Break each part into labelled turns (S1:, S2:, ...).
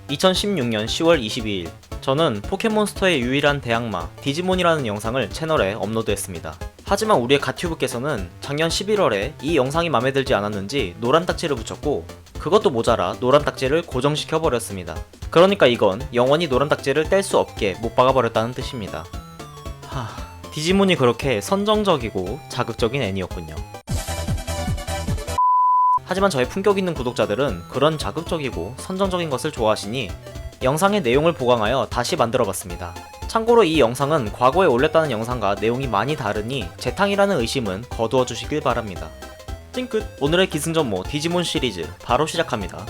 S1: (2016년 10월 22일) 저는 포켓몬스터의 유일한 대항마 디지몬이라는 영상을 채널에 업로드했습니다. 하지만 우리의 가튜브께서는 작년 11월에 이 영상이 맘에 들지 않았는지 노란 딱지를 붙였고, 그것도 모자라 노란 딱지를 고정시켜 버렸습니다. 그러니까 이건 영원히 노란 딱지를 뗄 수 없게 못 박아버렸다는 뜻입니다. 디지몬이 그렇게 선정적이고 자극적인 애니였군요. 하지만 저의 품격 있는 구독자들은 그런 자극적이고 선정적인 것을 좋아하시니 영상의 내용을 보강하여 다시 만들어봤습니다. 참고로 이 영상은 과거에 올렸다는 영상과 내용이 많이 다르니 재탕이라는 의심은 거두어 주시길 바랍니다. 찡끗! 오늘의 기승전모 디지몬 시리즈 바로 시작합니다.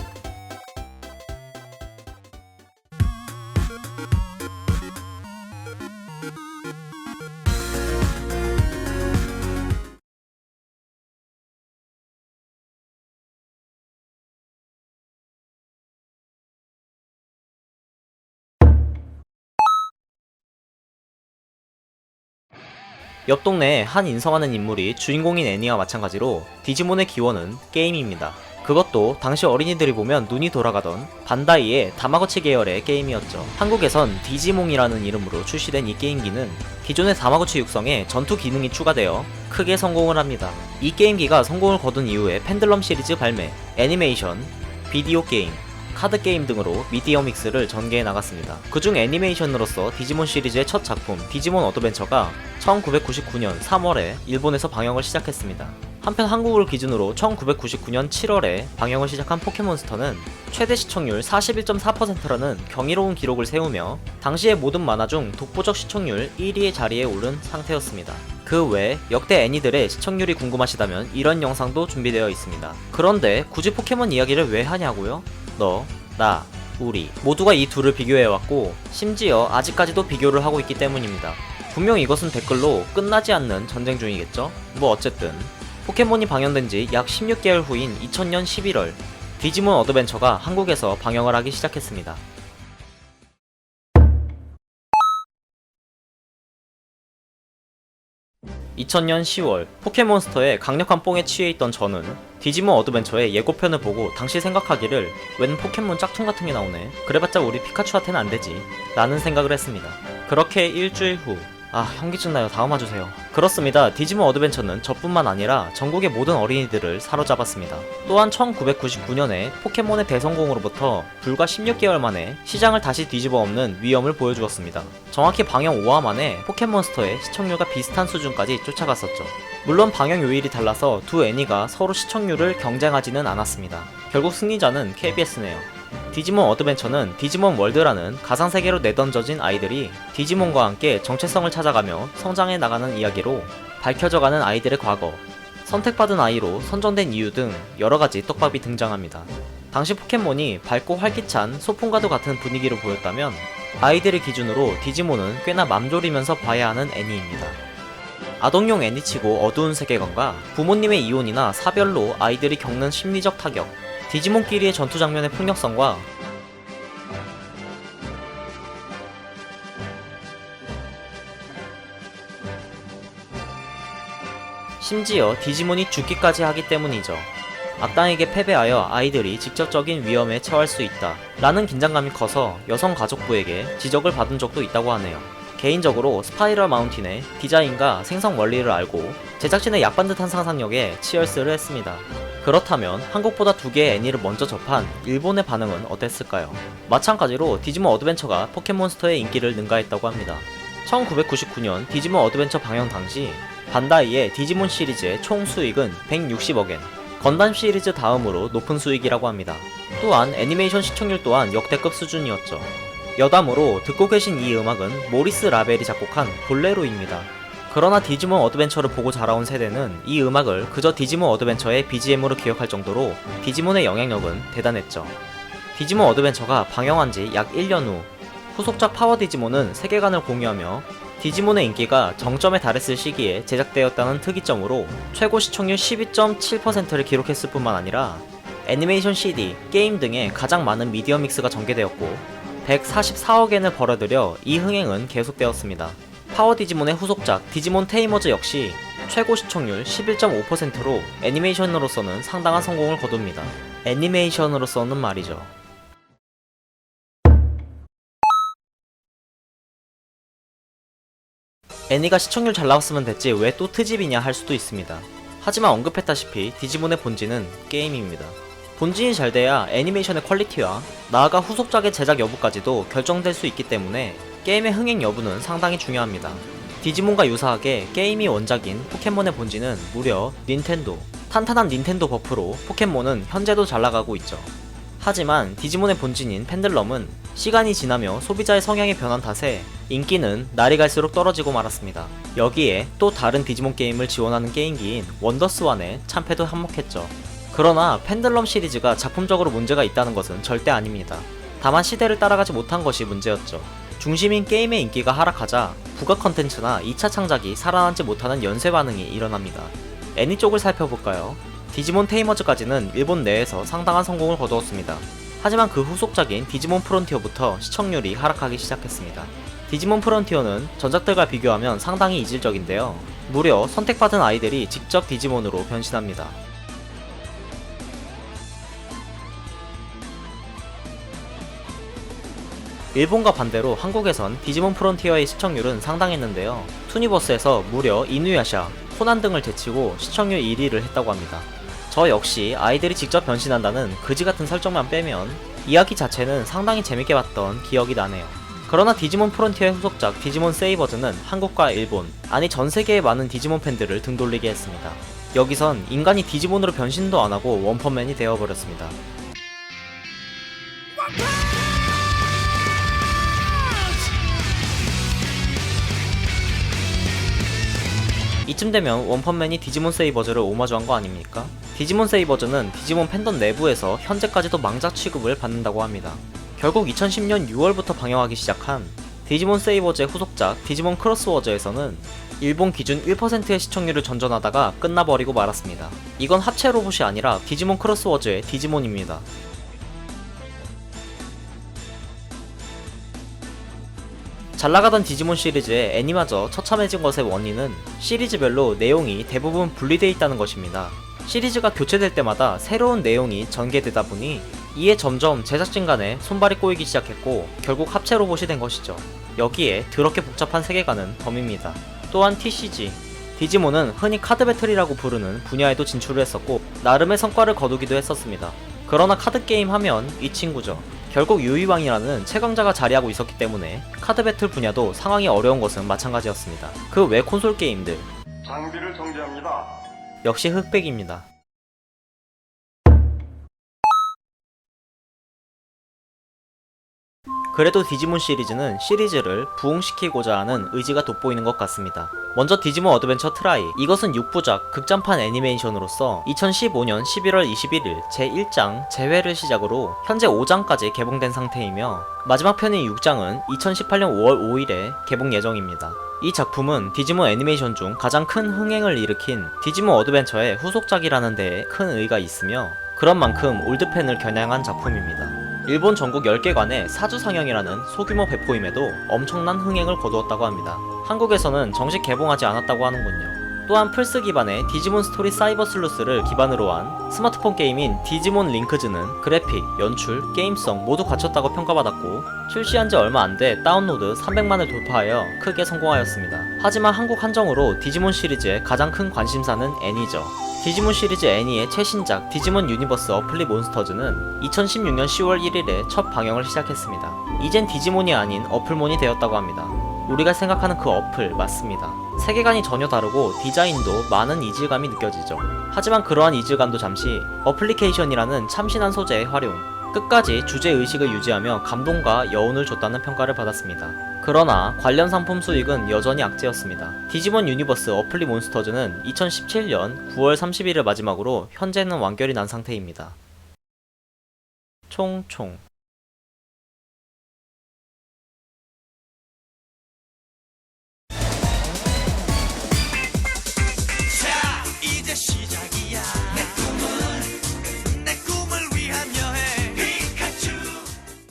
S1: 옆 동네에 한 인성하는 인물이 주인공인 애니와 마찬가지로 디지몬의 기원은 게임입니다. 그것도 당시 어린이들이 보면 눈이 돌아가던 반다이의 다마고치 계열의 게임이었죠. 한국에선 디지몽이라는 이름으로 출시된 이 게임기는 기존의 다마고치 육성에 전투 기능이 추가되어 크게 성공을 합니다. 이 게임기가 성공을 거둔 이후에 펜들럼 시리즈 발매, 애니메이션, 비디오 게임, 카드 게임 등으로 미디어 믹스를 전개해 나갔습니다. 그중 애니메이션으로서 디지몬 시리즈의 첫 작품 디지몬 어드벤처가 1999년 3월에 일본에서 방영을 시작했습니다. 한편 한국을 기준으로 1999년 7월에 방영을 시작한 포켓몬스터는 최대 시청률 41.4%라는 경이로운 기록을 세우며 당시의 모든 만화 중 독보적 시청률 1위의 자리에 오른 상태였습니다. 그 외 역대 애니들의 시청률이 궁금하시다면 이런 영상도 준비되어 있습니다. 그런데 굳이 포켓몬 이야기를 왜 하냐고요? 너, 나, 우리 모두가 이 둘을 비교해왔고 심지어 아직까지도 비교를 하고 있기 때문입니다. 분명 이것은 댓글로 끝나지 않는 전쟁 중이겠죠? 뭐 어쨌든 포켓몬이 방영된 지 약 16개월 후인 2000년 11월 디지몬 어드벤처가 한국에서 방영을 하기 시작했습니다. (2000년 10월) 포켓몬스터의 강력한 뽕에 취해있던 저는 디지몬 어드벤처의 예고편을 보고 당시 생각하기를 웬 포켓몬 짝퉁 같은 게 나오네, 그래봤자 우리 피카츄한테는 안되지 라는 생각을 했습니다. 그렇게 일주일 후 현기증 나요. 다음 와주세요. 그렇습니다. 디지몬 어드벤처는 저뿐만 아니라 전국의 모든 어린이들을 사로잡았습니다. 또한 1999년에 포켓몬의 대성공으로부터 불과 16개월 만에 시장을 다시 뒤집어 엎는 위험을 보여주었습니다. 정확히 방영 5화 만에 포켓몬스터의 시청률과 비슷한 수준까지 쫓아갔었죠. 물론 방영 요일이 달라서 두 애니가 서로 시청률을 경쟁하지는 않았습니다. 결국 승리자는 KBS네요. 디지몬 어드벤처는 디지몬 월드라는 가상세계로 내던져진 아이들이 디지몬과 함께 정체성을 찾아가며 성장해 나가는 이야기로 밝혀져가는 아이들의 과거, 선택받은 아이로 선정된 이유 등 여러가지 떡밥이 등장합니다. 당시 포켓몬이 밝고 활기찬 소풍과도 같은 분위기를 보였다면 아이들의 기준으로 디지몬은 꽤나 맘졸이면서 봐야 하는 애니입니다. 아동용 애니치고 어두운 세계관과 부모님의 이혼이나 사별로 아이들이 겪는 심리적 타격, 디지몬끼리의 전투 장면의 폭력성과 심지어 디지몬이 죽기까지 하기 때문이죠. 악당에게 패배하여 아이들이 직접적인 위험에 처할 수 있다 라는 긴장감이 커서 여성가족부에게 지적을 받은 적도 있다고 하네요. 개인적으로 스파이럴 마운틴의 디자인과 생성 원리를 알고 제작진의 약반듯한 상상력에 치얼스를 했습니다. 그렇다면 한국보다 두 개의 애니를 먼저 접한 일본의 반응은 어땠을까요? 마찬가지로 디지몬 어드벤처가 포켓몬스터의 인기를 능가했다고 합니다. 1999년 디지몬 어드벤처 방영 당시 반다이의 디지몬 시리즈의 총 수익은 160억엔, 건담 시리즈 다음으로 높은 수익이라고 합니다. 또한 애니메이션 시청률 또한 역대급 수준이었죠. 여담으로 듣고 계신 이 음악은 모리스 라벨이 작곡한 볼레로입니다. 그러나 디지몬 어드벤처를 보고 자라온 세대는 이 음악을 그저 디지몬 어드벤처의 BGM으로 기억할 정도로 디지몬의 영향력은 대단했죠. 디지몬 어드벤처가 방영한 지 약 1년 후 후속작 파워 디지몬은 세계관을 공유하며 디지몬의 인기가 정점에 달했을 시기에 제작되었다는 특이점으로 최고 시청률 12.7%를 기록했을 뿐만 아니라 애니메이션 CD, 게임 등의 가장 많은 미디어 믹스가 전개되었고 144억엔을 벌어들여 이 흥행은 계속되었습니다. 파워 디지몬의 후속작 디지몬 테이머즈 역시 최고 시청률 11.5%로 애니메이션으로서는 상당한 성공을 거둡니다. 애니메이션으로서는 말이죠. 애니가 시청률 잘 나왔으면 됐지 왜 또 트집이냐 할 수도 있습니다. 하지만 언급했다시피 디지몬의 본질은 게임입니다. 본진이 잘 돼야 애니메이션의 퀄리티와 나아가 후속작의 제작 여부까지도 결정될 수 있기 때문에 게임의 흥행 여부는 상당히 중요합니다. 디지몬과 유사하게 게임이 원작인 포켓몬의 본진은 무려 닌텐도, 탄탄한 닌텐도 버프로 포켓몬은 현재도 잘 나가고 있죠. 하지만 디지몬의 본진인 펜들럼은 시간이 지나며 소비자의 성향이 변한 탓에 인기는 날이 갈수록 떨어지고 말았습니다. 여기에 또 다른 디지몬 게임을 지원하는 게임기인 원더스완의 참패도 한몫했죠. 그러나 펜들럼 시리즈가 작품적으로 문제가 있다는 것은 절대 아닙니다. 다만 시대를 따라가지 못한 것이 문제였죠. 중심인 게임의 인기가 하락하자 부가 컨텐츠나 2차 창작이 살아남지 못하는 연쇄 반응이 일어납니다. 애니 쪽을 살펴볼까요? 디지몬 테이머즈까지는 일본 내에서 상당한 성공을 거두었습니다. 하지만 그 후속작인 디지몬 프론티어부터 시청률이 하락하기 시작했습니다. 디지몬 프론티어는 전작들과 비교하면 상당히 이질적인데요. 무려 선택받은 아이들이 직접 디지몬으로 변신합니다. 일본과 반대로 한국에선 디지몬 프론티어의 시청률은 상당했는데요. 투니버스에서 무려 이누야샤, 코난 등을 제치고 시청률 1위를 했다고 합니다. 저 역시 아이들이 직접 변신한다는 그지같은 설정만 빼면 이야기 자체는 상당히 재밌게 봤던 기억이 나네요. 그러나 디지몬 프론티어의 후속작 디지몬 세이버즈는 한국과 일본, 아니 전세계의 많은 디지몬 팬들을 등돌리게 했습니다. 여기선 인간이 디지몬으로 변신도 안하고 원펀맨이 되어버렸습니다. 이쯤 되면 원펀맨이 디지몬 세이버즈를 오마주한 거 아닙니까? 디지몬 세이버즈는 디지몬 팬덤 내부에서 현재까지도 망작 취급을 받는다고 합니다. 결국 2010년 6월부터 방영하기 시작한 디지몬 세이버즈의 후속작 디지몬 크로스워즈에서는 일본 기준 1%의 시청률을 전전하다가 끝나버리고 말았습니다. 이건 합체 로봇이 아니라 디지몬 크로스워즈의 디지몬입니다. 잘나가던 디지몬 시리즈의 애니마저 처참해진 것의 원인은 시리즈별로 내용이 대부분 분리되어 있다는 것입니다. 시리즈가 교체될 때마다 새로운 내용이 전개되다 보니 이에 점점 제작진 간에 손발이 꼬이기 시작했고 결국 합체 로봇이 된 것이죠. 여기에 더럽게 복잡한 세계관은 덤입니다. 또한 TCG, 디지몬은 흔히 카드 배틀이라고 부르는 분야에도 진출을 했었고 나름의 성과를 거두기도 했었습니다. 그러나 카드 게임 하면 이 친구죠. 결국 유이왕이라는 최강자가 자리하고 있었기 때문에 카드 배틀 분야도 상황이 어려운 것은 마찬가지였습니다. 그 외 콘솔 게임들
S2: 장비를 정지합니다.
S1: 역시 흑백입니다. 그래도 디지몬 시리즈는 시리즈를 부흥시키고자 하는 의지가 돋보이는 것 같습니다. 먼저 디지몬 어드벤처 트라이, 이것은 6부작 극장판 애니메이션으로서 2015년 11월 21일 제1장 재회를 시작으로 현재 5장까지 개봉된 상태이며 마지막 편인 6장은 2018년 5월 5일에 개봉 예정입니다. 이 작품은 디지몬 애니메이션 중 가장 큰 흥행을 일으킨 디지몬 어드벤처의 후속작이라는 데에 큰 의의가 있으며 그런 만큼 올드팬을 겨냥한 작품입니다. 일본 전국 10개관에 4주 상영이라는 소규모 배포임에도 엄청난 흥행을 거두었다고 합니다. 한국에서는 정식 개봉하지 않았다고 하는군요. 또한 플스 기반의 디지몬 스토리 사이버 슬루스를 기반으로 한 스마트폰 게임인 디지몬 링크즈는 그래픽, 연출, 게임성 모두 갖췄다고 평가받았고 출시한 지 얼마 안 돼 다운로드 300만을 돌파하여 크게 성공하였습니다. 하지만 한국 한정으로 디지몬 시리즈의 가장 큰 관심사는 애니죠. 디지몬 시리즈 애니의 최신작 디지몬 유니버스 어플리 몬스터즈는 2016년 10월 1일에 첫 방영을 시작했습니다. 이젠 디지몬이 아닌 어플몬이 되었다고 합니다. 우리가 생각하는 그 어플 맞습니다. 세계관이 전혀 다르고 디자인도 많은 이질감이 느껴지죠. 하지만 그러한 이질감도 잠시 어플리케이션이라는 참신한 소재의 활용, 끝까지 주제의식을 유지하며 감동과 여운을 줬다는 평가를 받았습니다. 그러나 관련 상품 수익은 여전히 악재였습니다. 디지몬 유니버스 어플리 몬스터즈는 2017년 9월 30일을 마지막으로 현재는 완결이 난 상태입니다. 총총